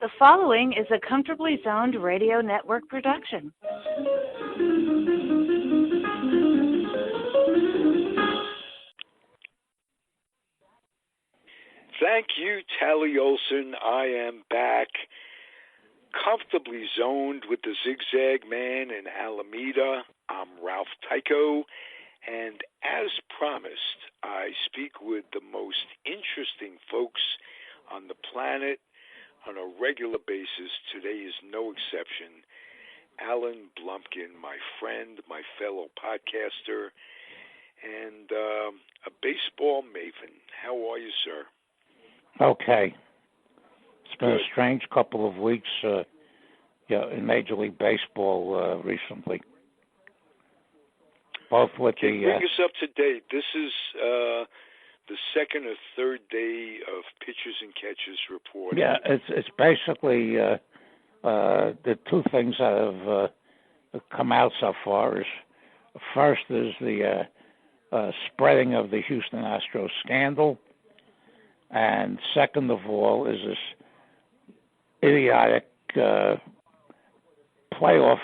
The following is a Comfortably Zoned Radio Network production. Thank you, Tally Olson. I am back, comfortably zoned with the Zig Zag Man in Alameda. I'm Ralph Tycho, and as promised, I speak with the most interesting folks on the planet on a regular basis. Today is no exception. Alan Blumkin, my friend, my fellow podcaster, and a baseball maven. How are you, sir? Okay. It's been Good. a strange couple of weeks in Major League Baseball recently. Both with Bring us up to date. This is the second or third day of pitchers and catches report. Yeah, it's basically the two things that have come out so far. Is first is the spreading of the Houston Astros scandal, and second of all is this idiotic playoff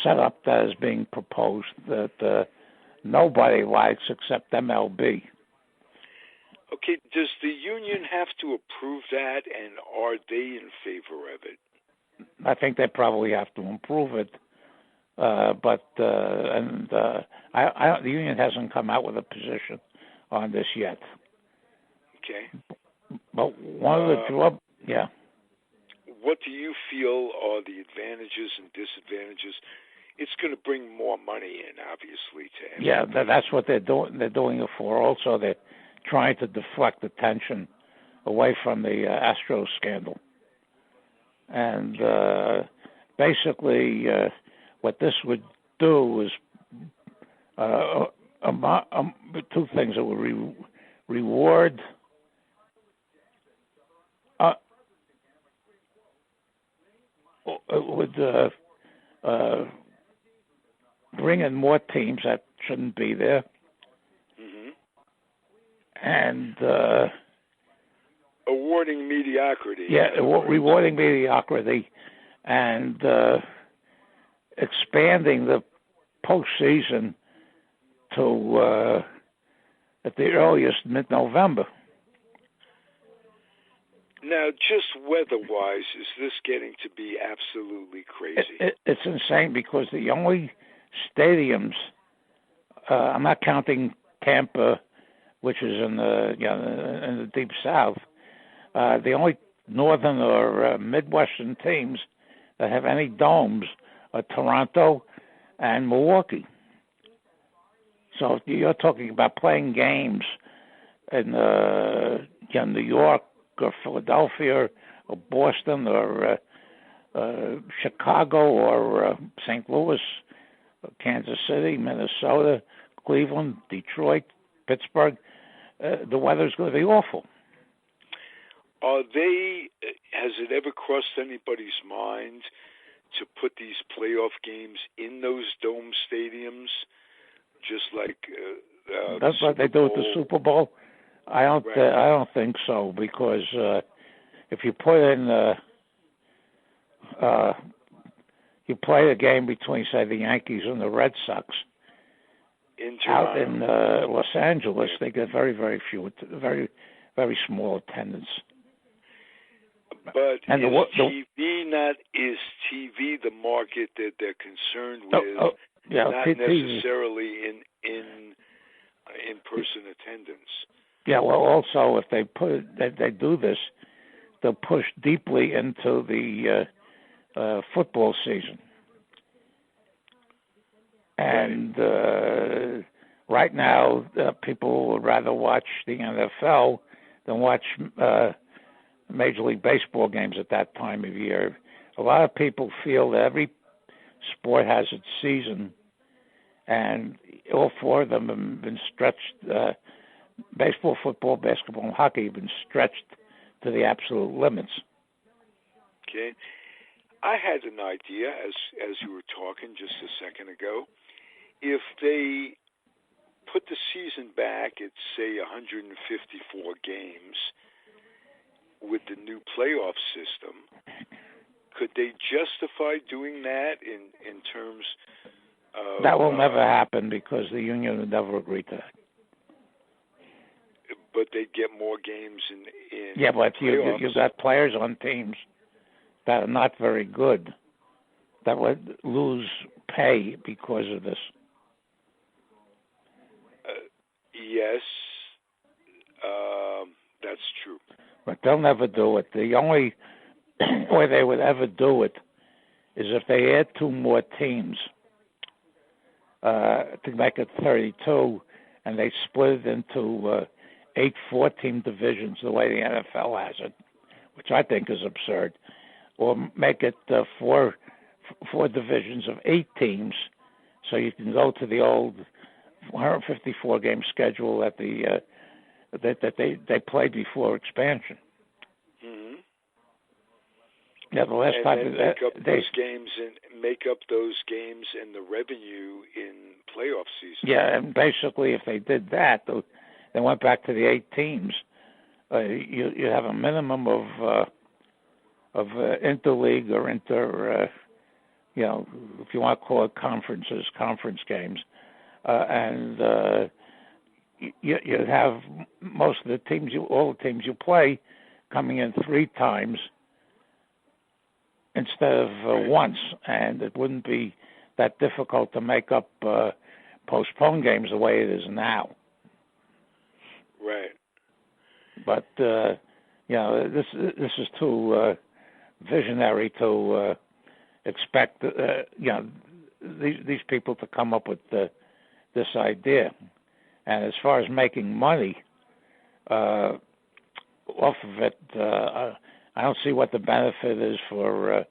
setup that is being proposed that nobody likes except MLB. Okay, does the union have to approve that, and are they in favor of it? I think they probably have to improve it, but the union hasn't come out with a position on this yet. Okay. But one of the yeah. What do you feel are the advantages and disadvantages? It's going to bring more money in, obviously, to MLB. Yeah, that's what they're doing. They're doing it for. Also, they're trying to deflect attention away from the Astros scandal. And basically, what this would do is two things. It would reward it would bring in more teams that shouldn't be there. Mm-hmm. And awarding mediocrity. Yeah, rewarding mediocrity and expanding the postseason to at the earliest mid-November. Now, just weather-wise, is this getting to be absolutely crazy? It's insane because the only stadiums, I'm not counting Tampa, which is in the deep south, the only northern or Midwestern teams that have any domes are Toronto and Milwaukee. So if you're talking about playing games in New York or Philadelphia or Boston or Chicago or St. Louis, or Kansas City, Minnesota, Cleveland, Detroit, Pittsburgh, the weather's going to be awful. Has it ever crossed anybody's mind to put these playoff games in those dome stadiums, just like that's what they do at the Super Bowl? I don't. Right. I don't think so, because if you put in, you play a game between, say, the Yankees and the Red Sox out in Los Angeles, they get very, very few, very, very small attendance. But is TV the market that they're concerned with? Not necessarily in person attendance. Yeah, well, also if they do this, they'll push deeply into the football season. And right now, people would rather watch the NFL than watch Major League Baseball games at that time of year. A lot of people feel that every sport has its season, and all four of them have been stretched. Baseball, football, basketball, and hockey have been stretched to the absolute limits. Okay. I had an idea, as you were talking just a second ago. If they put the season back at, say, 154 games, with the new playoff system, could they justify doing that in terms of... That will never happen because the union would never agree to that. But they get more games in yeah, but playoffs. you've got players on teams that are not very good that would lose pay because of this. Yes, that's true. But they'll never do it. The only way they would ever do it is if they add 2 more teams to make it 32, and they split it into 8 4-team divisions the way the NFL has it, which I think is absurd, or make it 4 divisions of 8 teams, so you can go to the old 154 game schedule that they played before expansion. Mm-hmm. Yeah, the last and time then make up those games and the revenue in playoff season. Yeah, and basically, if they did that, they went back to the 8 teams. You have a minimum of interleague or if you want to call it conference games, and you have most of the teams, all the teams you play, coming in 3 times instead of once, and it wouldn't be that difficult to make up postponed games the way it is now. Right. But this is too visionary to expect these people to come up with this idea. And as far as making money off of it, I don't see what the benefit is for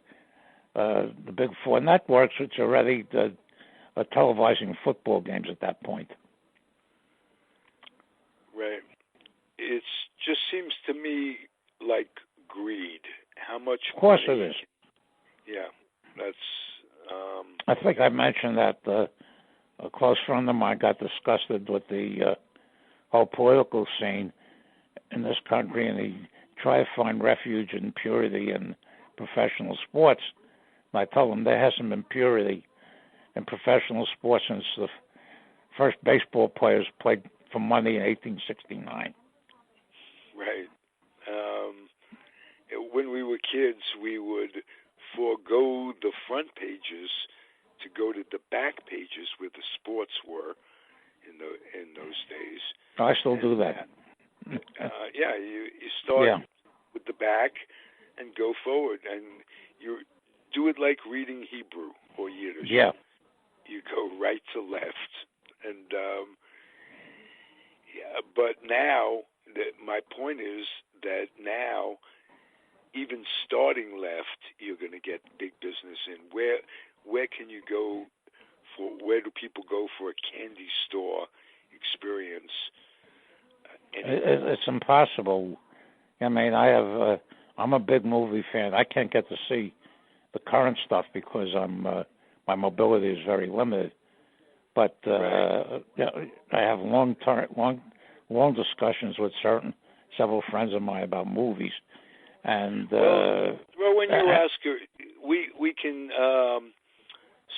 the big 4 networks, which are already televising football games at that point. Right. It just seems to me like greed. How much? Of course money? it is. Yeah, that's. I think I mentioned that a close friend of mine got disgusted with the whole political scene in this country, and he tried to find refuge and purity in professional sports. And I told him there hasn't been purity in professional sports since the first baseball players played for money in 1869. Right. When we were kids, we would forego the front pages to go to the back pages where the sports were in those days. I still do that. You start with the back and go forward, and you do it like reading Hebrew or Yiddish. Yeah. You go right to left, and but now my point is that now, even starting left, you're going to get big business in. Where can you go for? Where do people go for a candy store experience? It's impossible. I mean, I'm a big movie fan. I can't get to see the current stuff because my mobility is very limited. But I have long discussions with several friends of mine about movies. And when you ask her, we can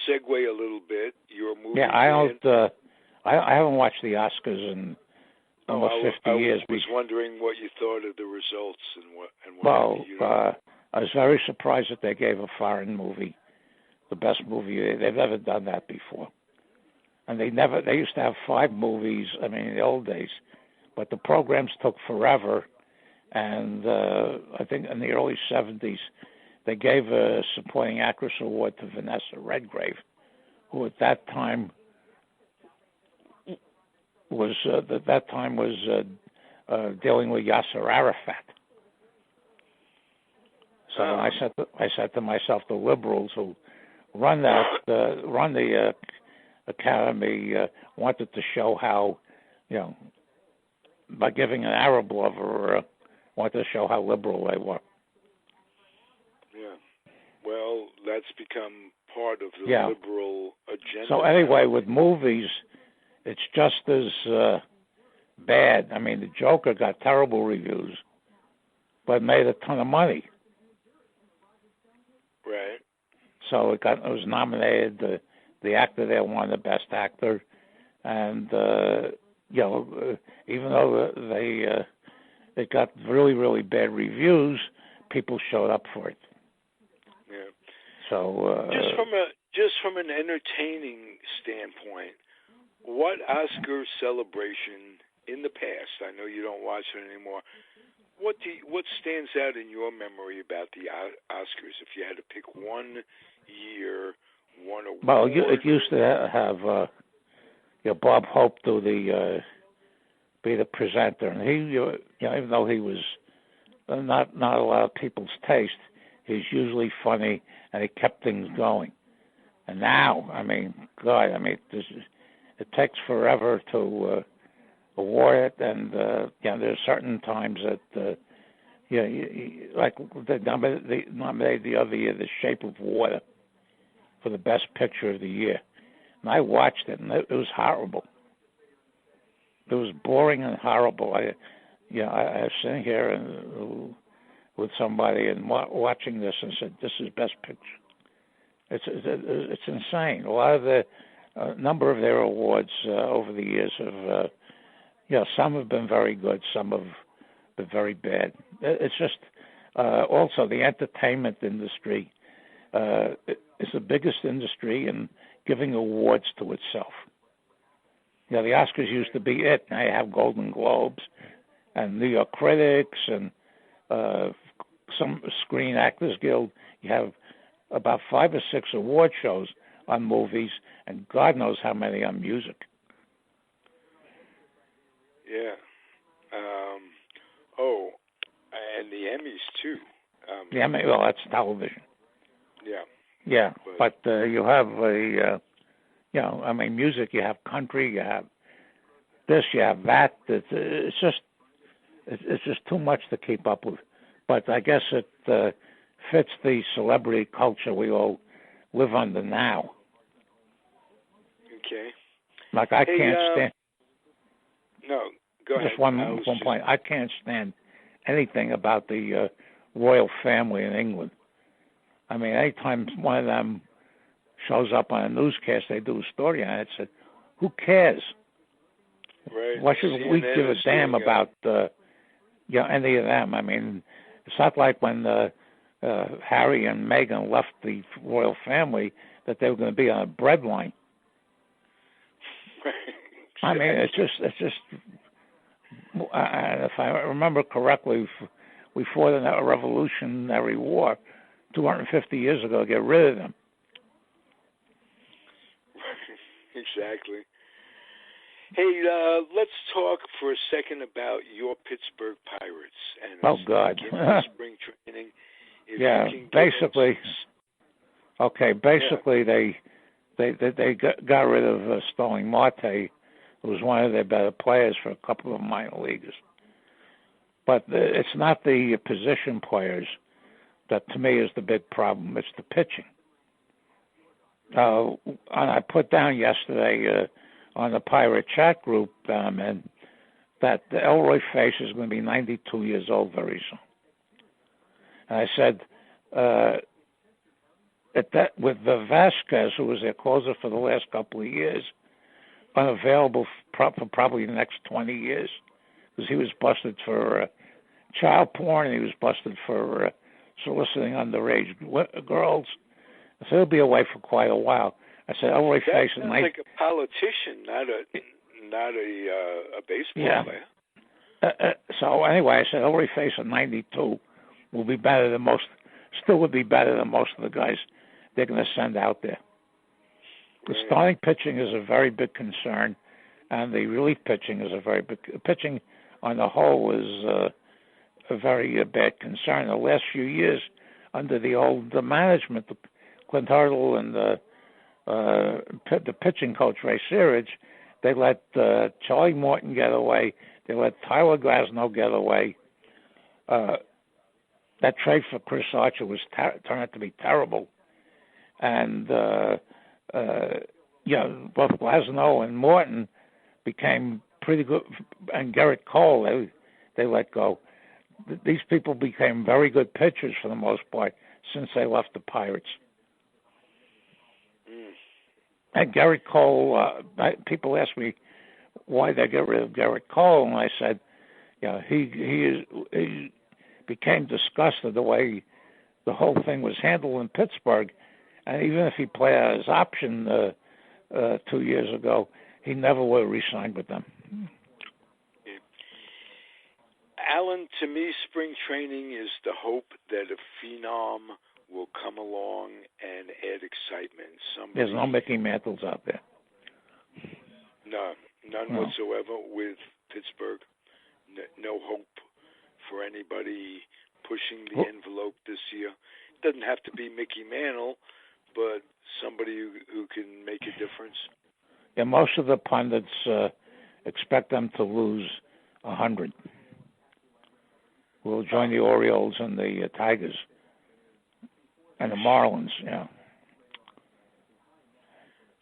segue a little bit. You're a movie fan. I haven't watched the Oscars in almost 50 years. I was wondering what you thought of the results and what. I was very surprised that they gave a foreign movie the best movie. They've never done that before. And they used to have 5 movies, in the old days, but the programs took forever. And I think in the early 70s, they gave a supporting actress award to Vanessa Redgrave, who at that time was dealing with Yasser Arafat. So I said to myself, the liberals who run the Academy wanted to show how, by giving an Arab lover, wanted to show how liberal they were. Yeah. Well, that's become part of the liberal agenda. So anyway, with movies, it's just as bad. The Joker got terrible reviews. but made a ton of money. Right. So it was nominated. The actor there won the Best Actor, and even though it got really, really bad reviews, people showed up for it. Yeah. So just from an entertaining standpoint, what Oscar celebration in the past? I know you don't watch it anymore. What stands out in your memory about the Oscars? If you had to pick one year, one award. Well, it used to have Bob Hope be the presenter, and he, even though he was not a lot of people's taste, he's usually funny, and he kept things going. And now, it takes forever to award it, and there's certain times that like they nominated the other year The Shape of Water for the best picture of the year, and I watched it, and it was horrible. It was boring and horrible. I was sitting here and with somebody and watching this and said, "This is best picture." It's insane. A lot of the number of their awards over the years have, some have been very good, some have been very bad. It's just also the entertainment industry is the biggest industry in giving awards to itself. The Oscars used to be it. Now you have Golden Globes and New York Critics and some Screen Actors Guild. You have about 5 or 6 award shows on movies, and God knows how many on music. Yeah. And the Emmys too. The Emmy, well, that's television. Yeah. Yeah, but you have music. You have country. You have this. You have that. It's just too much to keep up with. But I guess it fits the celebrity culture we all live under now. Okay. Like I can't stand. No, go ahead. Just one point. I can't stand anything about the royal family in England. I mean, anytime one of them shows up on a newscast, they do a story on it. Said, who cares? Right. Why should we give a damn about any of them? I mean, it's not like when Harry and Meghan left the royal family that they were going to be on a breadline. I mean, it's just. If I remember correctly, we fought in a Revolutionary War 250 years ago to get rid of them. Exactly. Hey, let's talk for a second about your Pittsburgh Pirates and God, spring training. Basically, they got rid of Sterling Marte, who was one of their better players for a couple of minor leaguers. But it's not the position players that, to me, is the big problem. It's the pitching. And I put down yesterday on the Pirate chat group and that Elroy Face is going to be 92 years old very soon. And I said, with the Vasquez, who was their closer for the last couple of years, unavailable for probably the next 20 years, because he was busted for child porn and he was busted for soliciting underage girls. So he'll be away for quite a while. I said, Elroy Face sounds like a politician, not a baseball player. So anyway, I said Elroy Face at 92 will be better than most. Still would be better than most of the guys they're going to send out there. The starting pitching is a very big concern, and the relief pitching is a very big. Pitching on the whole is a very bad concern. The last few years, under the old management, Clint Hurdle and the pitching coach Ray Searage, they let Charlie Morton get away. They let Tyler Glasnow get away. That trade for Chris Archer turned out to be terrible, and both Glasnow and Morton became pretty good, and Garrett Cole they let go. these people became very good pitchers for the most part since they left the Pirates. And Garrett Cole, people ask me why they get rid of Garrett Cole, and I said, he became disgusted the way the whole thing was handled in Pittsburgh, and even if he played out his option 2 years ago, he never would have re-signed with them. Alan, to me, spring training is the hope that a phenom will come along and add excitement. There's no Mickey Mantles out there. None whatsoever with Pittsburgh. No hope for anybody pushing the envelope this year. It doesn't have to be Mickey Mantle, but somebody who can make a difference. Yeah, most of the pundits expect them to lose 100. We'll join the Orioles and the Tigers and the Marlins. Yeah.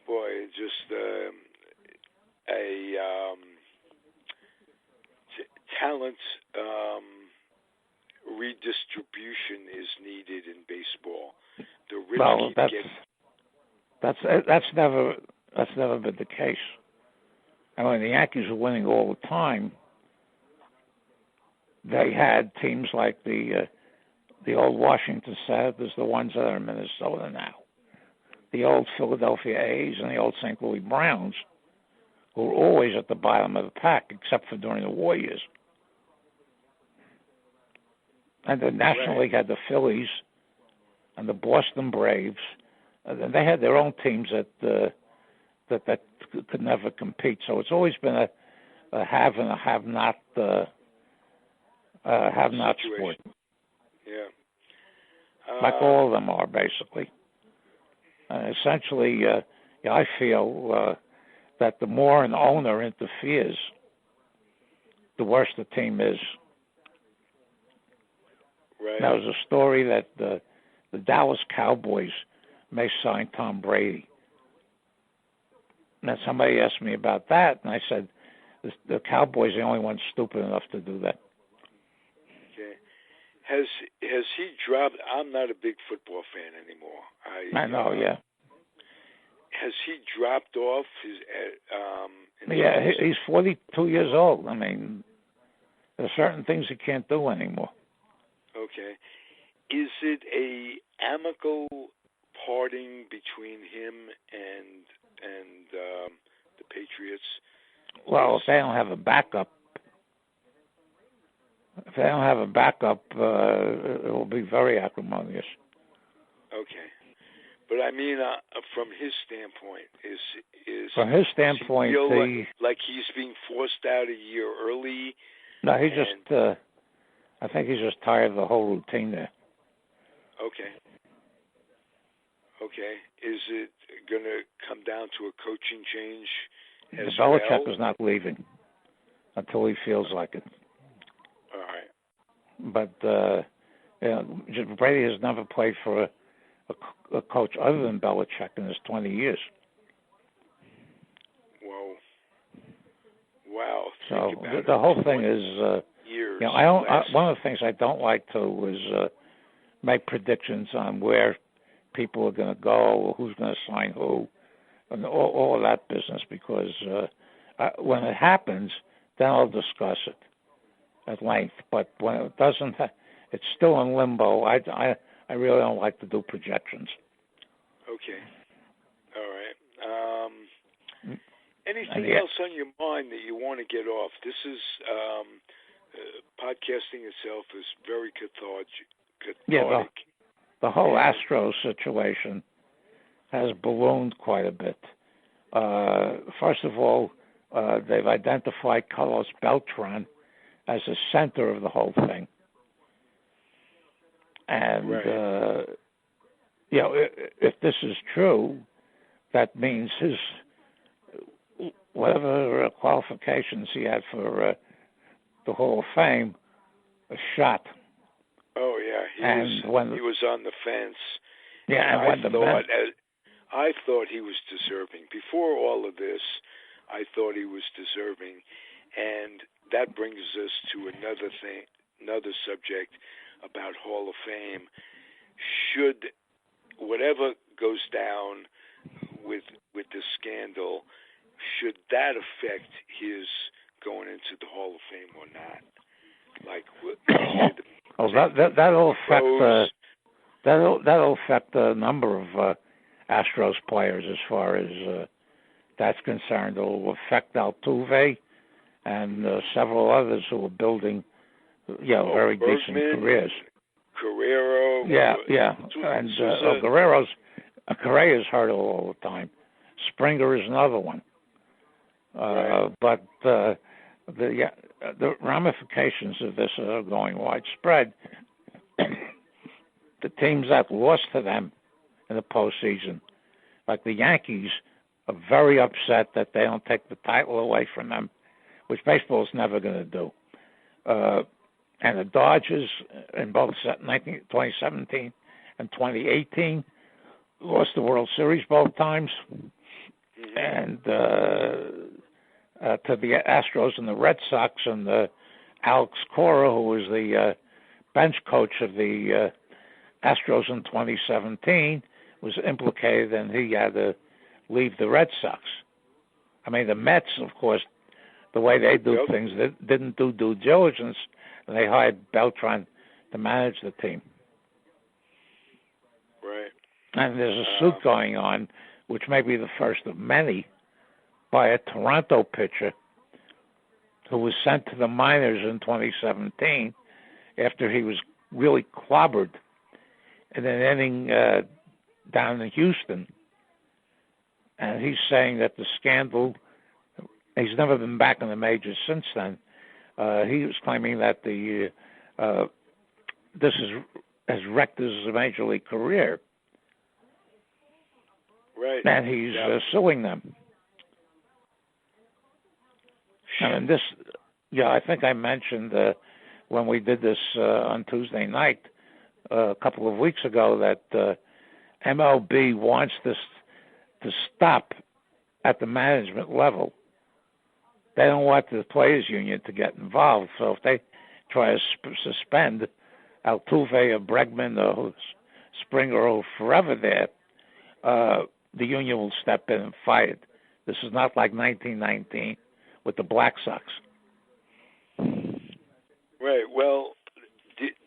Boy, just talent redistribution is needed in baseball. The rich that's never been the case. I mean, the Yankees were winning all the time. They had teams like the old Washington Senators, the ones that are in Minnesota now, the old Philadelphia A's, and the old St. Louis Browns, who were always at the bottom of the pack, except for during the war years. And the National League had the Phillies and the Boston Braves, and they had their own teams that could never compete. So it's always been a have and a have-not sport. Yeah. Like all of them are, basically. Essentially, I feel that the more an owner interferes, the worse the team is. Right. There was a story that the Dallas Cowboys may sign Tom Brady. Now, somebody asked me about that, and I said, the Cowboys are the only ones stupid enough to do that. Okay. Has he dropped? I'm not a big football fan anymore. I know, yeah. Has he dropped off his? He's 42 years old. I mean, there are certain things he can't do anymore. Okay. Is it a amicable parting between him and the Patriots? Well, if they don't have a backup, it will be very acrimonious. Okay. But I mean, from his standpoint, like he's being forced out a year early? No, I think he's just tired of the whole routine there. Okay. Is it going to come down to a coaching change as Belichick is not leaving until he feels like it. All right. But Brady has never played for a coach other than Belichick in his 20 years. Whoa. Wow. So the whole thing is, years. One of the things I don't like to is make predictions on where people are going to go, or who's going to sign who, and all of that business. Because when it happens, then I'll discuss it at length. But when it doesn't, it's still in limbo. I really don't like to do projections. Okay. All right. Anything else on your mind that you want to get off? This is podcasting itself is very cathartic. Yeah, the whole Astros situation has ballooned quite a bit. First of all, they've identified Carlos Beltran as the center of the whole thing. And, if this is true, that means his whatever qualifications he had for the Hall of Fame is shot. Oh, yeah. He was on the fence. Yeah, I thought he was deserving. Before all of this, I thought he was deserving. And that brings us to another subject about Hall of Fame. Should whatever goes down with this scandal, should that affect his going into the Hall of Fame or not? Like, that'll affect a number of Astros players as far as that's concerned. It'll affect Altuve and several others who are building, very Bergman, decent careers. Guerrero. Yeah. And Correa's hurt all the time. Springer is another one. Right. But the ramifications of this are going widespread. The teams that lost to them in the postseason, like the Yankees, are very upset that they don't take the title away from them, which baseball is never going to do. And the Dodgers, in both 2017 and 2018, lost the World Series both times. Mm-hmm. And to the Astros and the Red Sox, and Alex Cora, who was the bench coach of the Astros in 2017, was implicated, and he had to leave the Red Sox. I mean, the Mets, of course, the way they do things, they didn't do due diligence, and they hired Beltran to manage the team. Right. And there's a suit going on, which may be the first of many, by a Toronto pitcher who was sent to the minors in 2017 after he was really clobbered in an inning down in Houston. And he's saying that the scandal, he's never been back in the majors since then. He was claiming that this has wrecked his major league career. Right. And he's suing them. And this, I think I mentioned when we did this on Tuesday night a couple of weeks ago that MLB wants this to stop at the management level. They don't want the players' union to get involved. So if they try to suspend Altuve or Bregman or Springer or forever there, the union will step in and fight it. This is not like 1919 with the Black Sox. Right. Well,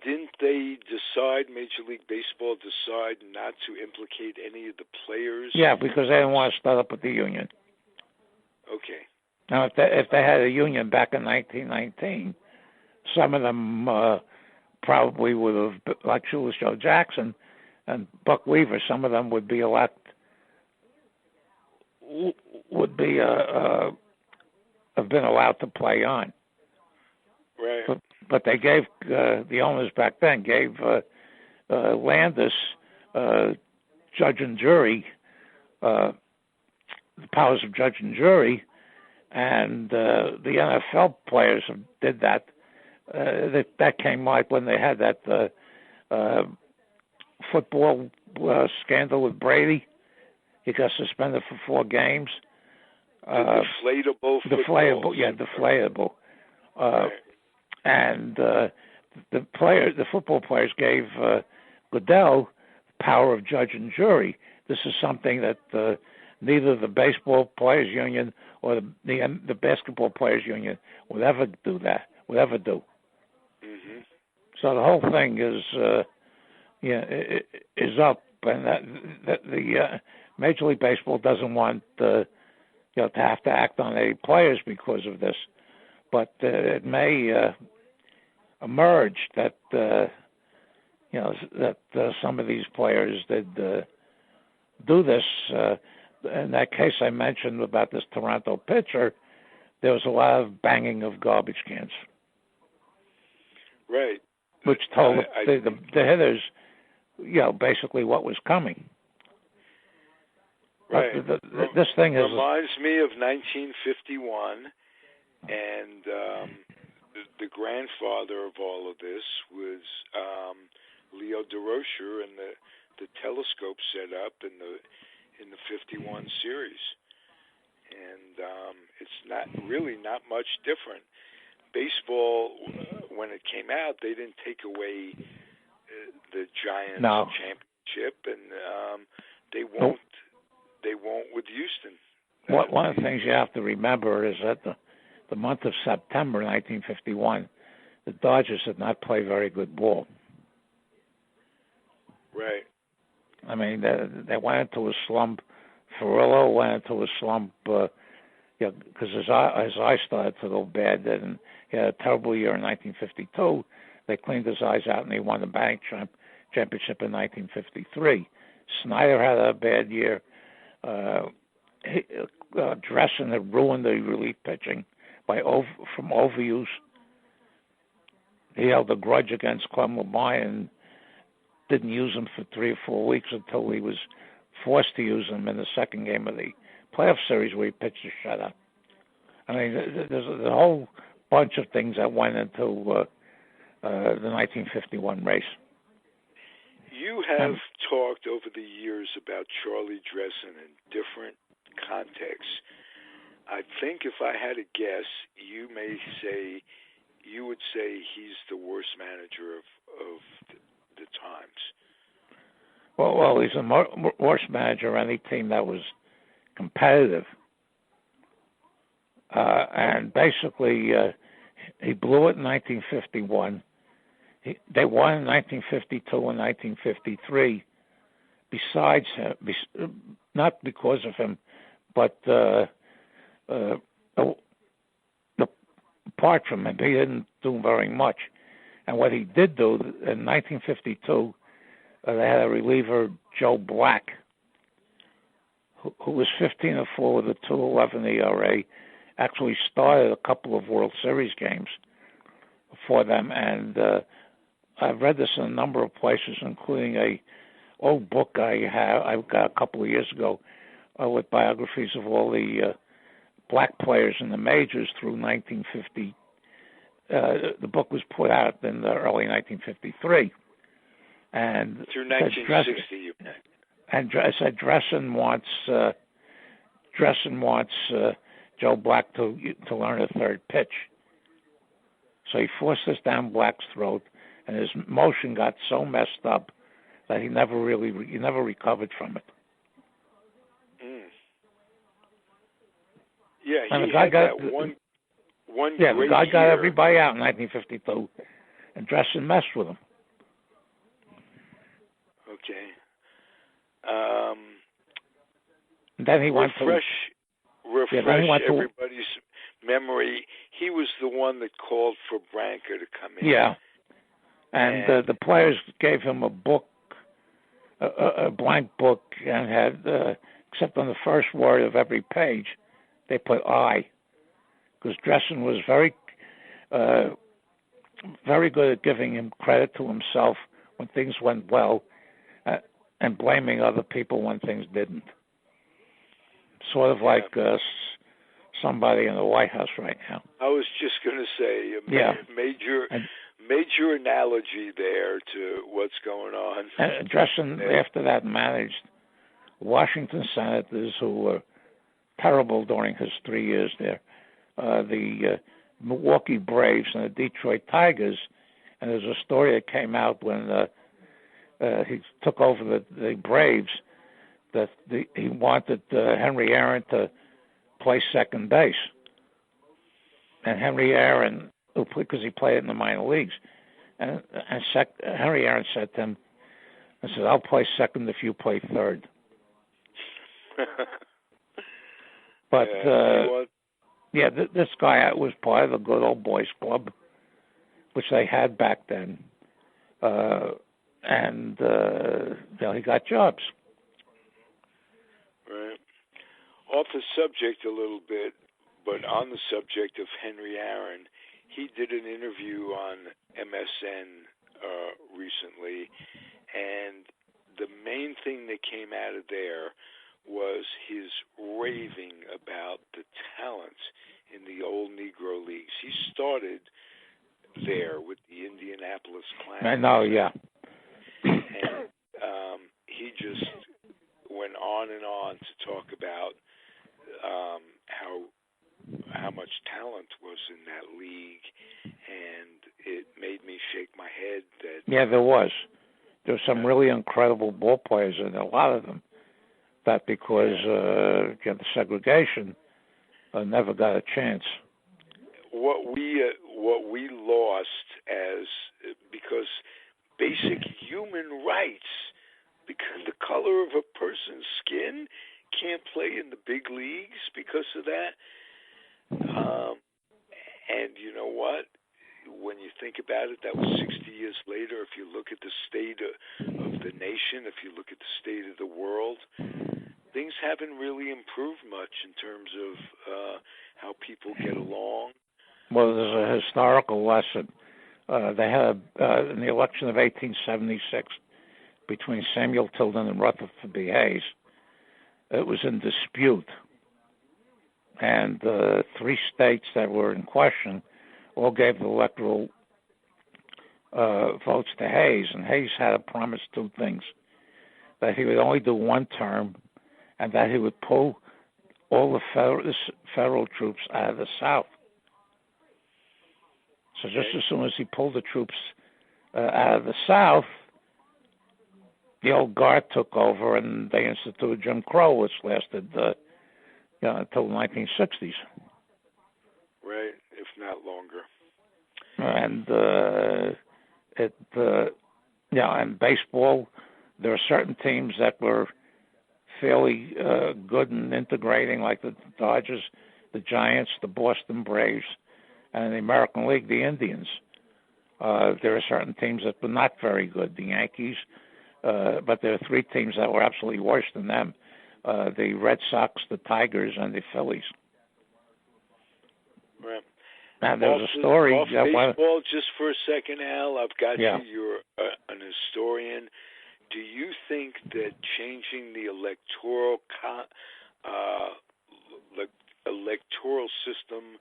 didn't they decide, Major League Baseball decide not to implicate any of the players? Yeah, because they didn't want to start up with the union. Okay. Now, if they had a union back in 1919, some of them probably would have, like Shoeless Joe Jackson and Buck Weaver, some of them would be have been allowed to play on. Right. But they gave the owners back then gave Landis, judge and jury, the powers of judge and jury, and the NFL players did that. That came like when they had that football scandal with Brady. He got suspended for 4 games. Deflatable. Deflatable. Right. And the football players gave Goodell power of judge and jury. This is something that neither the baseball players union or the basketball players union would ever do. Mm-hmm. So the whole thing is up, and that the Major League Baseball doesn't want to have to act on any players because of this, but it may emerge that some of these players did do this. In that case I mentioned about this Toronto pitcher, there was a lot of banging of garbage cans. Right. Which told the hitters, basically what was coming. Right. This thing reminds me of 1951, and the grandfather of all of this was Leo DeRocher and the telescope set up in the 51 series, and it's not much different. Baseball, when it came out, they didn't take away the Giants championship, and they won't. They won't with Houston. One of the things you have to remember is that the month of September 1951, the Dodgers did not play very good ball. Right. I mean, they went into a slump. Ferrillo went into a slump because his eyes started to go bad. And he had a terrible year in 1952. They cleaned his eyes out, and he won the batting championship in 1953. Snyder had a bad year. Dressen had ruined the relief pitching from overuse. He held a grudge against Clem Labine and didn't use him for 3 or 4 weeks until he was forced to use him in the second game of the playoff series where he pitched a shutout. I mean, there's a whole bunch of things that went into the 1951 race. You have talked over the years about Charlie Dressen in different contexts. I think if I had to guess, you would say he's the worst manager of the times. Well, he's the worst manager of any team that was competitive. And basically, he blew it in 1951. They won in 1952 and 1953. Besides him, not because of him, but apart from him, he didn't do very much. And what he did do in 1952, they had a reliever, Joe Black, who was 15-4 with a 2.11 ERA. Actually started a couple of World Series games for them, and I've read this in a number of places, including a old book I got a couple of years ago with biographies of all the black players in the majors through 1950. The book was put out in the early 1953, and through 1960. And I said Dressen wants Joe Black to learn a third pitch. So he forced this down Black's throat, and his motion got so messed up that he never recovered from it. Yeah, and he the guy had got that one yeah, great the guy got year. everybody out in 1952, and Dressen messed with him. Okay. And then he went to refresh everybody's memory. He was the one that called for Branca to come in. Yeah, and the players gave him a book, a blank book, and had except on the first word of every page, they put I, because Dressen was very good at giving him credit to himself when things went well, and blaming other people when things didn't. Sort of like somebody in the White House right now. I was just going to say major analogy there to what's going on. And Dressen, after that, managed Washington Senators, who were terrible during his 3 years there, the Milwaukee Braves and the Detroit Tigers. And there's a story that came out when he took over the Braves that he wanted Henry Aaron to play second base. And Henry Aaron, because he played in the minor leagues, and Henry Aaron said to him, I said, I'll play second if you play third. But, this guy was part of the good old boys club, which they had back then. And he got jobs. Right. Off the subject a little bit, but on the subject of Henry Aaron, he did an interview on MSN recently, and the main thing that came out of there was his raving about the talent in the old Negro leagues. He started there with the Indianapolis Clowns. I know, yeah. And he just went on and on to talk about how much talent was in that league, and it Yeah, there was. There's some really incredible ball players, and a lot of them. That because the segregation never got a chance. What we lost as because basic human rights, because the color of a person's skin can't play in the big leagues because of that. And you know what? When you think about it, that was 60 years later. If you look at the state of the nation, if you look at the state of the world, things haven't really improved much in terms of how people get along. Well, there's a historical lesson. They had in the election of 1876 between Samuel Tilden and Rutherford B. Hayes. It was in dispute, and the three states that were in question all gave the electoral votes to Hayes, and Hayes had to promise two things: that he would only do one term, and that he would pull all the federal troops out of the South. So just as soon as he pulled the troops out of the South, the old guard took over, and they instituted Jim Crow, which lasted until the 1960s. Right, if not longer. And in baseball, there are certain teams that were fairly good in integrating, like the Dodgers, the Giants, the Boston Braves, and in the American League, the Indians. There are certain teams that were not very good, the Yankees, but there are three teams that were absolutely worse than them: the Red Sox, the Tigers, and the Phillies. Right. Now, there's a story. Off baseball, just for a second, Al. I've got you. You're an historian. Do you think that changing the electoral system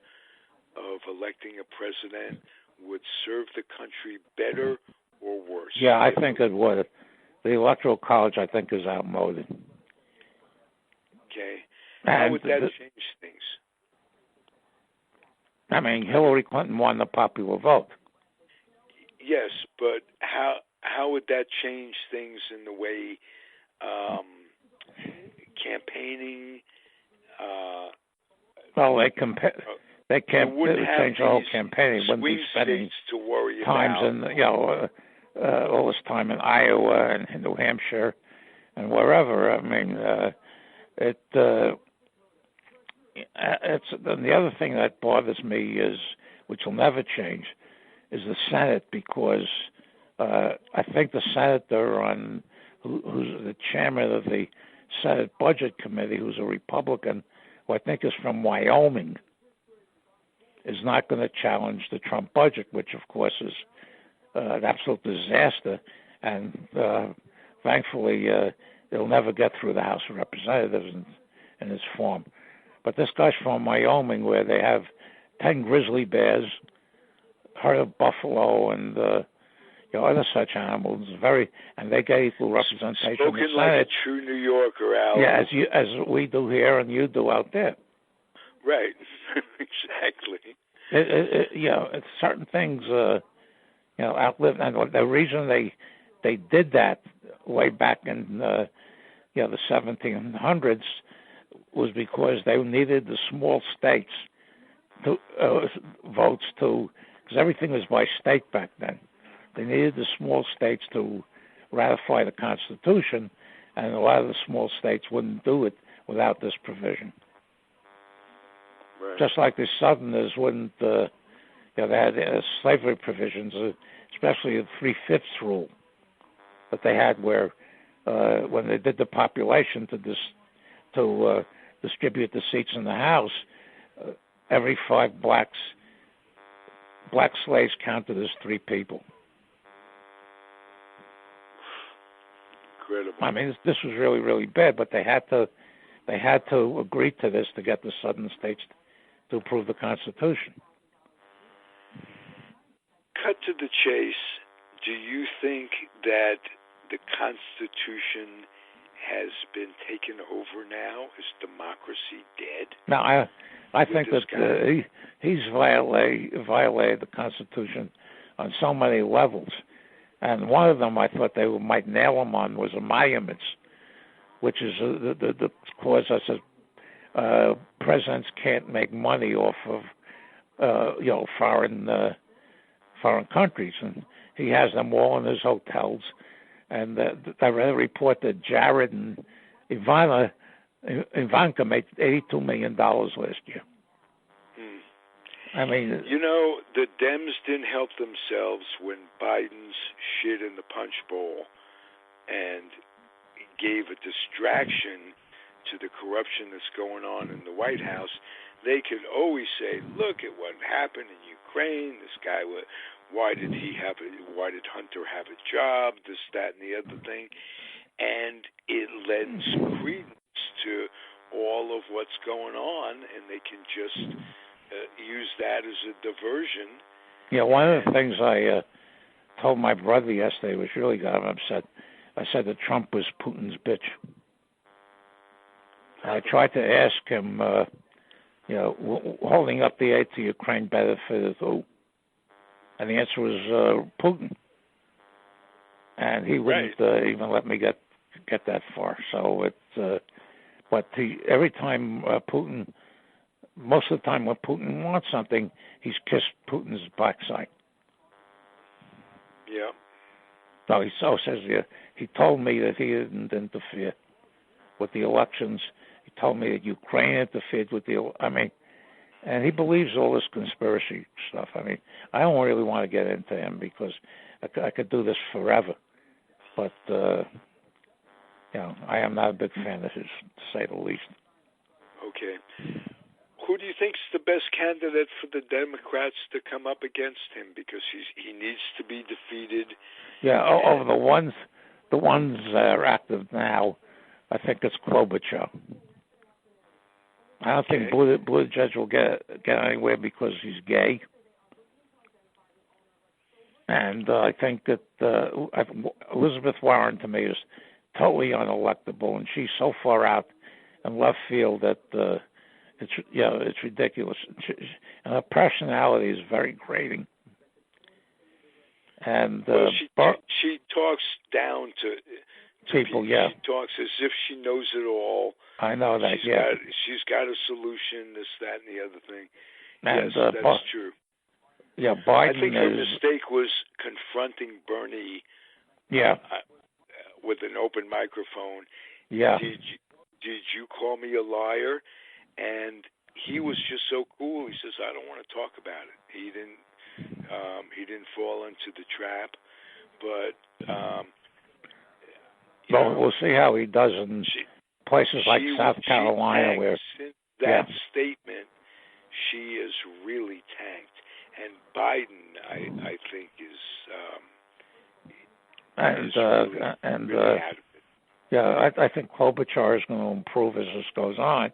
of electing a president would serve the country better or worse? Yeah, I think it would. The Electoral College, I think, is outmoded. Okay. How would that change things? I mean, Hillary Clinton won the popular vote. Yes, but how would that change things in the way campaigning? Well, they can't change the whole campaign. It wouldn't be spending to worry times about. All this time in Iowa and in New Hampshire and wherever. I mean, and the other thing that bothers me is, which will never change, is the Senate, because I think the senator who's the chairman of the Senate Budget Committee, who's a Republican, who I think is from Wyoming, is not going to challenge the Trump budget, which of course is an absolute disaster, and thankfully it'll never get through the House of Representatives in its form. But this guy's from Wyoming, where they have 10 grizzly bears, herd of buffalo, and other such animals. And they get equal representation in the Senate. Spoken like a true New Yorker, Al. Yeah, as we do here and you do out there. Right, exactly. It's certain things, outlive. And the reason they did that way back in the 1700s was because they needed the small states to votes to, because everything was by state back then. They needed the small states to ratify the Constitution, and a lot of the small states wouldn't do it without this provision. Right. Just like the Southerners wouldn't, they had slavery provisions, especially the 3/5 rule that they had, where when they did the population to distribute the seats in the House, every 5 black slaves counted as 3 people. Incredible. I mean, this was really, really bad, but they had to agree to this to get the Southern states to approve the Constitution. Cut to the chase. Do you think that the Constitution has been taken over now? Is democracy dead? No, I think that he's violated the Constitution on so many levels. And one of them I thought they might nail him on was emoluments, which is the clause that says presidents can't make money off of foreign countries, and he has them all in his hotels. And I read a report that Jared and Ivanka made $82 million last year. I mean, the Dems didn't help themselves when Biden's shit in the punch bowl and gave a distraction to the corruption that's going on in the White House. They could always say, look at what happened in Ukraine. This guy, why did Hunter have a job? This, that, and the other thing. And it lends credence to all of what's going on, and they can just use that as a diversion. Yeah, one of the things I told my brother yesterday was really got him upset. I said that Trump was Putin's bitch. I tried to ask him, holding up the aid to Ukraine benefited who? And the answer was Putin. And he wouldn't even let me get that far. So it's, but every time Putin, most of the time when Putin wants something, he's kissed Putin's backside. Yeah. So he says he told me that he didn't interfere with the elections. He told me that Ukraine interfered with and he believes all this conspiracy stuff. I mean, I don't really want to get into him because I could do this forever. But, I am not a big fan of his, to say the least. Okay. Who do you think is the best candidate for the Democrats to come up against him? Because he needs to be defeated. Yeah, over the ones that are active now, I think it's Klobuchar. I don't think Buttigieg will get anywhere because he's gay. And I think that Elizabeth Warren, to me, is totally unelectable, and she's so far out in left field that it's ridiculous. And her personality is very grating. And she talks down to people. Yeah, she talks as if she knows it all. I know that. She's got a solution. This, that, and the other thing. And, yes, that's true. Yeah, Biden. I think her mistake was confronting Bernie. Yeah. With an open microphone. Yeah. Did you call me a liar? And he was just so cool. He says, I don't want to talk about it. He didn't fall into the trap. But we'll see how he does in places like South Carolina, where that statement, she is really tanked. And Biden, I think, is really out of it. Yeah, I think Klobuchar is going to improve as this goes on.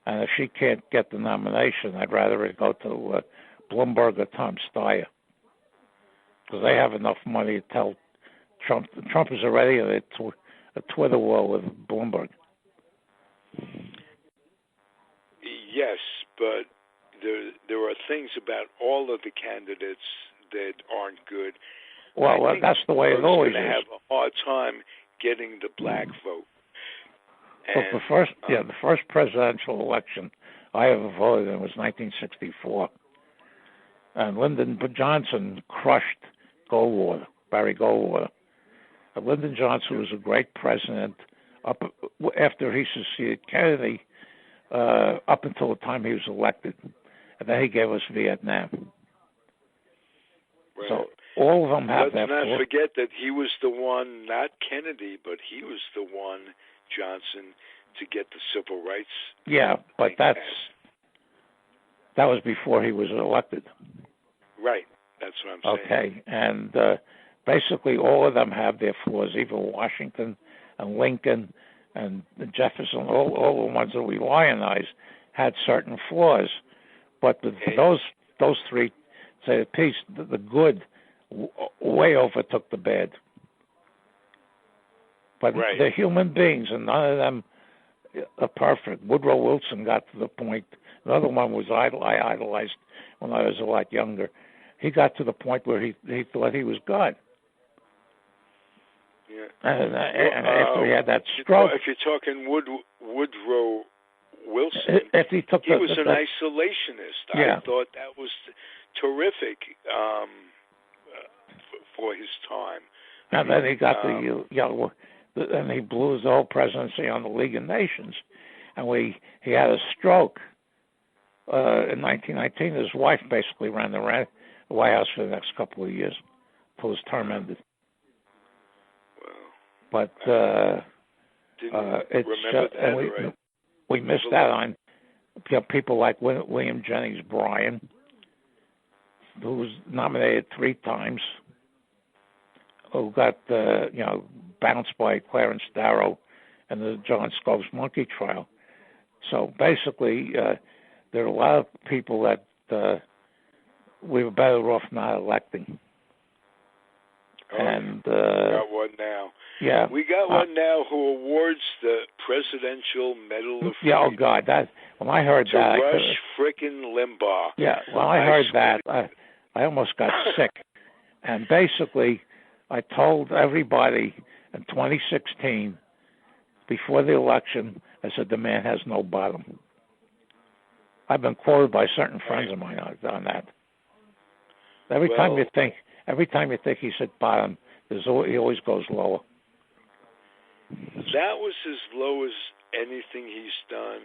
And if she can't get the nomination, I'd rather it go to Bloomberg or Tom Steyer, because they have enough money to tell Trump. Trump is already in a Twitter war with Bloomberg. Yes, but there are things about all of the candidates that aren't good. Well, that's the way it always is. Going to have a hard time getting the black vote. Look, the first presidential election I ever voted in was 1964, and Lyndon Johnson crushed Barry Goldwater. And Lyndon Johnson was a great president after he succeeded Kennedy, up until the time he was elected, and then he gave us Vietnam. Right. So all of them have that. Let's not forget that he was the one, not Kennedy, but he was the one, Johnson, to get the civil rights. Yeah, but that was before he was elected. Right, that's what I'm saying. Okay, and basically all of them have their flaws. Even Washington and Lincoln and Jefferson, all the ones that we lionize, had certain flaws. But those three, say the piece, the good way overtook the bad. But they're human beings, and none of them are perfect. Woodrow Wilson got to the point. Another one was I idolized when I was a lot younger. He got to the point where he thought he was God. Yeah. And after he had that stroke, if you're talking Woodrow Wilson, if he took he was an isolationist. Yeah. I thought that was terrific for his time. And then he got and he blew his whole presidency on the League of Nations, and he had a stroke in 1919. His wife basically ran the White House for the next couple of years until his term ended. Well, but it's and we missed out on people like William Jennings Bryan, who was nominated 3 times, who got bounced by Clarence Darrow in the John Scopes monkey trial. So basically, there are a lot of people that we were better off not electing. And we got one now. Yeah, we got one now who awards the Presidential Medal of Freedom. Yeah, oh God, when I heard to that, Rush frickin' Limbaugh. Yeah, when I heard that, I almost got sick. And basically, I told everybody in 2016, before the election, I said the man has no bottom. I've been quoted by certain friends of mine on that. Every time you think he's at bottom, he always goes lower. That was as low as anything he's done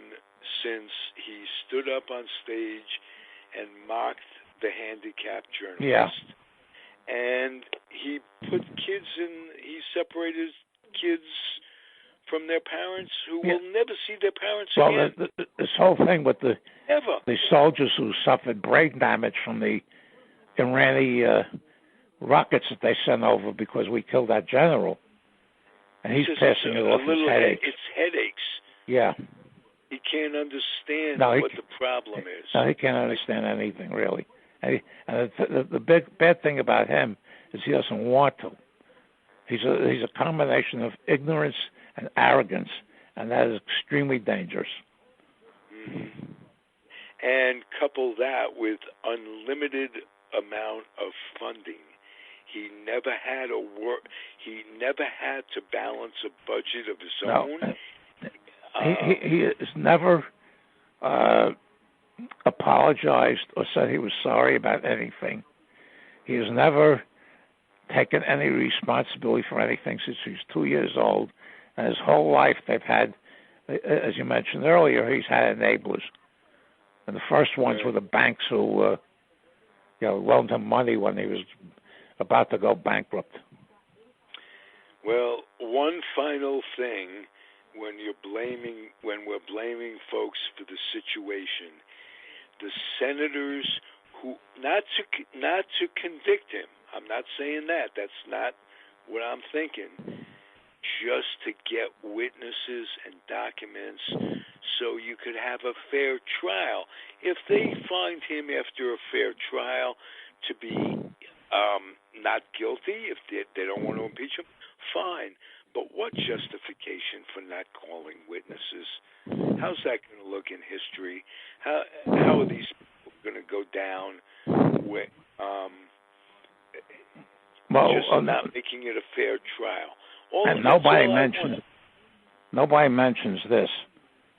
since he stood up on stage and mocked the handicapped journalist. Yeah. And he he separated kids from their parents who will never see their parents again. Well, this whole thing with the soldiers who suffered brain damage from the Iranian rockets that they sent over because we killed that general. And he's passing it off as headaches. It's headaches. Yeah. He can't understand what the problem is. No, he can't understand anything, really. And the big bad thing about him is he doesn't want to. He's a combination of ignorance and arrogance, and that is extremely dangerous. Mm-hmm. And couple that with unlimited amount of funding. He never had He never had to balance a budget of his own. He has never apologized or said he was sorry about anything. He has never taken any responsibility for anything since he was 2 years old. And his whole life they've had, as you mentioned earlier, he's had enablers. And the first ones were the banks who loaned him money when he was about to go bankrupt. Well, one final thing when we're blaming folks for the situation, the senators who not to convict him. I'm not saying that. That's not what I'm thinking. Just to get witnesses and documents so you could have a fair trial. If they find him after a fair trial to be not guilty, if they don't want to impeach him, fine. But what justification for not calling witnesses? How's that going to look in history? How are these people going to go down with not making it a fair trial? And nobody mentions this.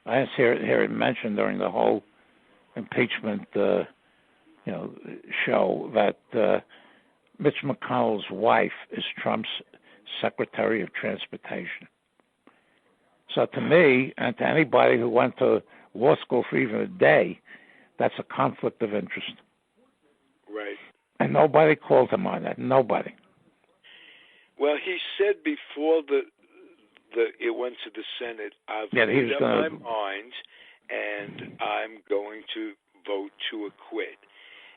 I didn't hear it mentioned during the whole impeachment show that Mitch McConnell's wife is Trump's Secretary of Transportation. So to me, and to anybody who went to law school for even a day, that's a conflict of interest. Right. And nobody called him on that. Nobody. Well, he said before it went to the Senate, I've made up my mind, and I'm going to vote to acquit.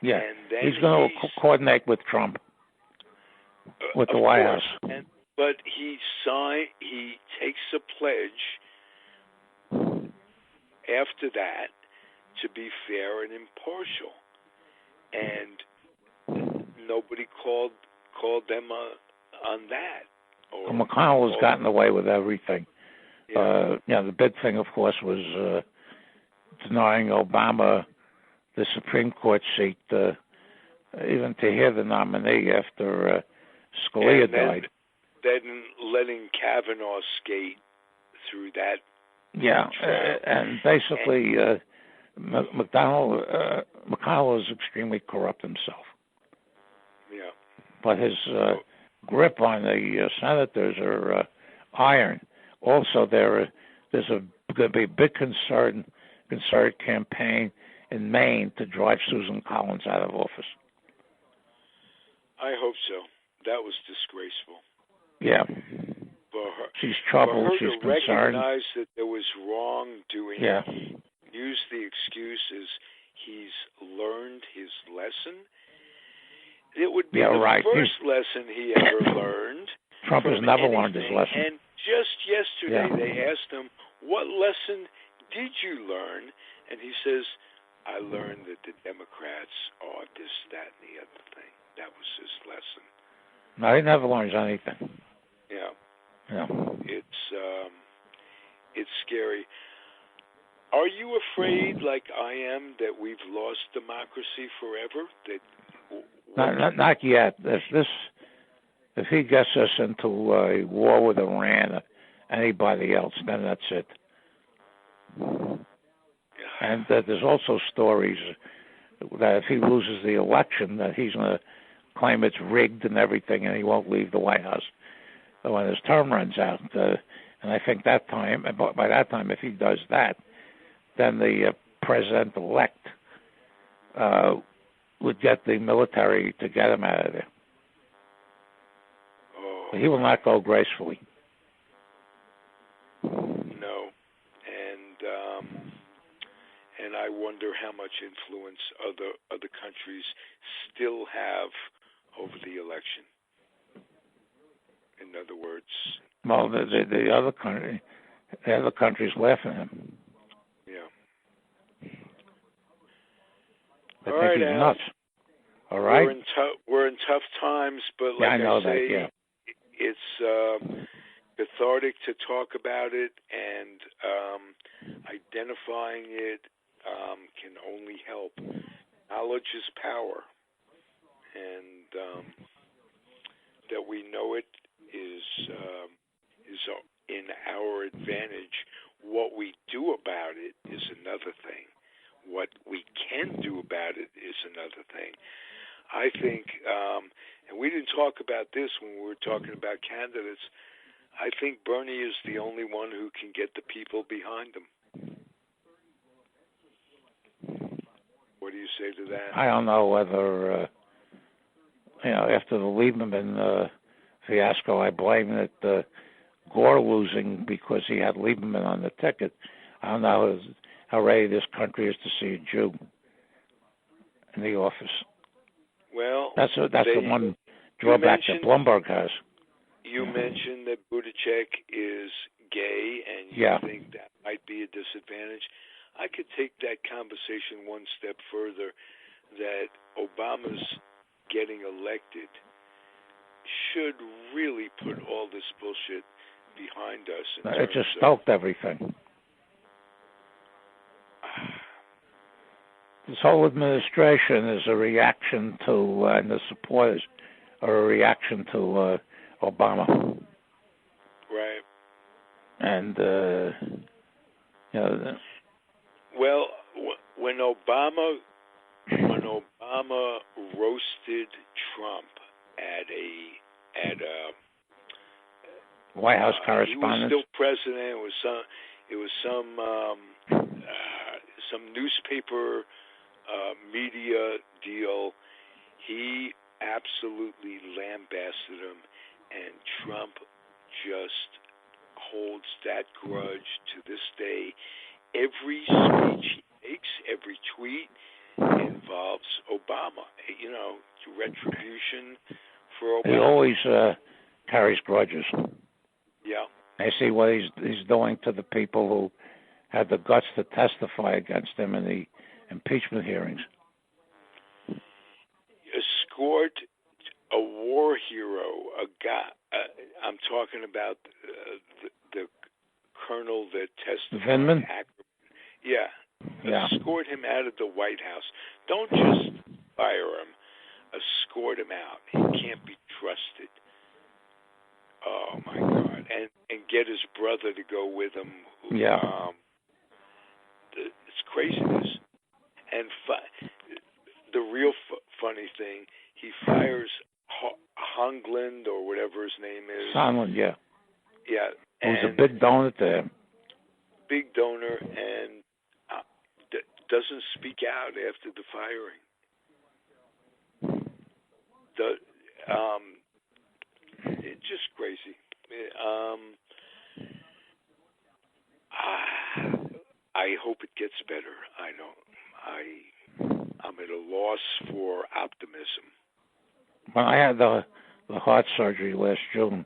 Yeah, and then he's going to coordinate with Trump, with the White House. But he takes a pledge after that to be fair and impartial, and nobody called them on that. McConnell has gotten away with everything. Yeah. The big thing, of course, was denying Obama the Supreme Court seat, even to hear the nominee after Scalia died. then letting Kavanaugh skate through that. Yeah, and basically, McConnell is extremely corrupt himself. Yeah. But his grip on the senators are iron. Also, there's going to be a big concerted campaign in Maine to drive Susan Collins out of office. I hope so. That was disgraceful. Yeah. For her, she's troubled. For her she's to concerned. recognize that there was wrongdoing. Yeah. Use the excuses he's learned his lesson. It would be the first lesson he ever learned. Trump has never learned his lesson. And just yesterday they asked him, what lesson did you learn? And he says, I learned that the Democrats are this, that, and the other thing. That was his lesson. No, he never learns anything. Yeah. Yeah. It's scary. Are you afraid, like I am, that we've lost democracy forever? Not yet. If he gets us into a war with Iran or anybody else, then that's it. And there's also stories that if he loses the election, that he's going to claim it's rigged and everything, and he won't leave the White House when his term runs out. And I think by that time, if he does that, then the president-elect would get the military to get him out of there. Oh. But he will not go gracefully. No. And I wonder how much influence other countries still have over the election. In other words, well, the other countries laugh at him. Yeah. They think he's nuts. All right. We're in tough times, but like I say, that, it's cathartic to talk about it, and identifying it can only help. Knowledge is power, and that we know it is in our advantage. What we do about it is another thing. What we can do about it is another thing. I think, and we didn't talk about this when we were talking about candidates, I think Bernie is the only one who can get the people behind him. What do you say to that? I don't know whether, after the Lieberman fiasco, I blame it Gore losing because he had Lieberman on the ticket. I don't know how ready this country is to see a Jew in the office. Well, that's the one drawback that Bloomberg has. You mentioned that Buttigieg is gay, and you think that might be a disadvantage. I could take that conversation one step further, that Obama's getting elected should really put all this bullshit behind us. It just stoked everything. This whole administration is a reaction to, and the supporters are a reaction to Obama. Right. And, well, when Obama roasted Trump at a White House correspondence, he was still president. It was some newspaper media deal. He absolutely lambasted him, and Trump just holds that grudge to this day. Every speech he makes, every tweet involves Obama. Retribution for Obama. He always carries grudges. Yeah. I see what he's doing to the people who had the guts to testify against him in the impeachment hearings. Scored a war hero, a guy. I'm talking about the colonel that testified. Vindman? Yeah. Escort him out of the White House. Don't just fire him. Escort him out. He can't be trusted. and get his brother to go with him. Yeah. It's craziness. And the real funny thing, he fires Hongland or whatever his name is. Hongland, yeah. Yeah. Who's a big donor to him. Big donor, and doesn't speak out after the firing. It's just crazy. I hope it gets better. I'm at a loss for optimism. When I had the heart surgery last June,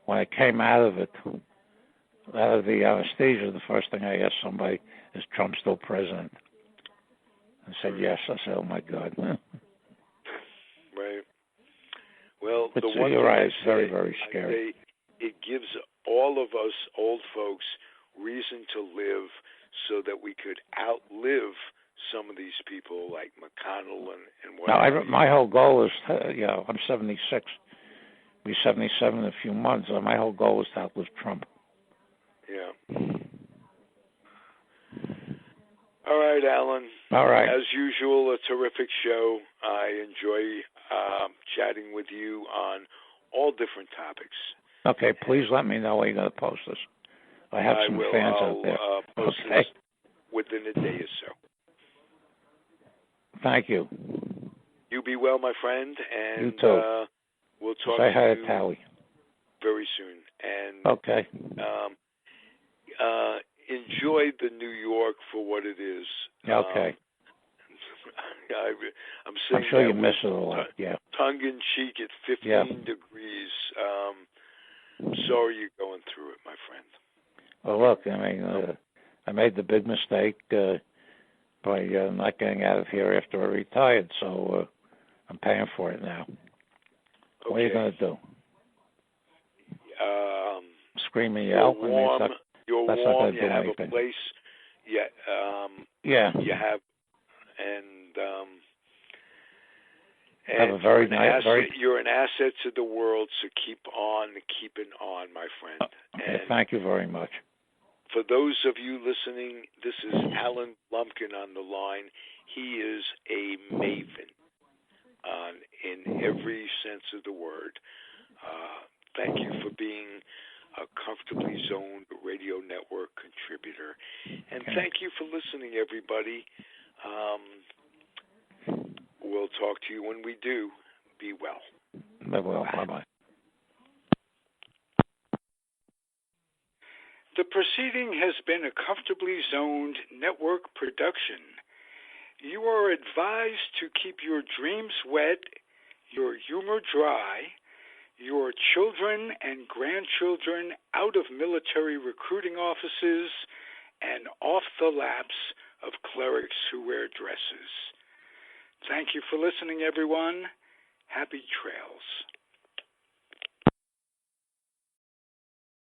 when I came out of the anesthesia, the first thing I asked somebody, is Trump still president? I said yes. I said, oh my God. Right. Well, but the one you're thing right, I it's say, very, very scary. It gives all of us old folks reason to live so that we could outlive some of these people like McConnell and whatever. My whole goal is, I'm 76. Be 77 in a few months. So my whole goal is to outlive Trump. Yeah. All right, Alan. All right. As usual, a terrific show. I enjoy chatting with you on all different topics. Okay, please let me know when you're going to post this. I have some fans out there. I'll post this within a day or so. Thank you. You be well, my friend, and you too. We'll talk Say hi to to Tally very soon. And okay. Enjoy the New York for what it is. Okay. I'm saying sure you miss it a lot. Yeah. Tongue in cheek at 15 degrees. Sorry you're going through it, my friend. Well, look, I mean, I made the big mistake by not getting out of here after I retired, so I'm paying for it now. Okay. What are you going to do? Scream and yell? You're that's warm. Not gonna you do have anything. A place. Yeah. You have, and have a very nice. You're an asset to the world, so keep on keeping on, my friend. Okay. And thank you very much. For those of you listening, this is Alan Blumkin on the line. He is a maven in every sense of the word. Thank you for being a Comfortably Zoned Radio Network contributor. And thank you for listening, everybody. We'll talk to you when we do. Be well. Bye-bye. The proceeding has been a Comfortably Zoned Network production. You are advised to keep your dreams wet, your humor dry, your children and grandchildren out of military recruiting offices and off the laps of clerics who wear dresses. Thank you for listening, everyone. Happy trails.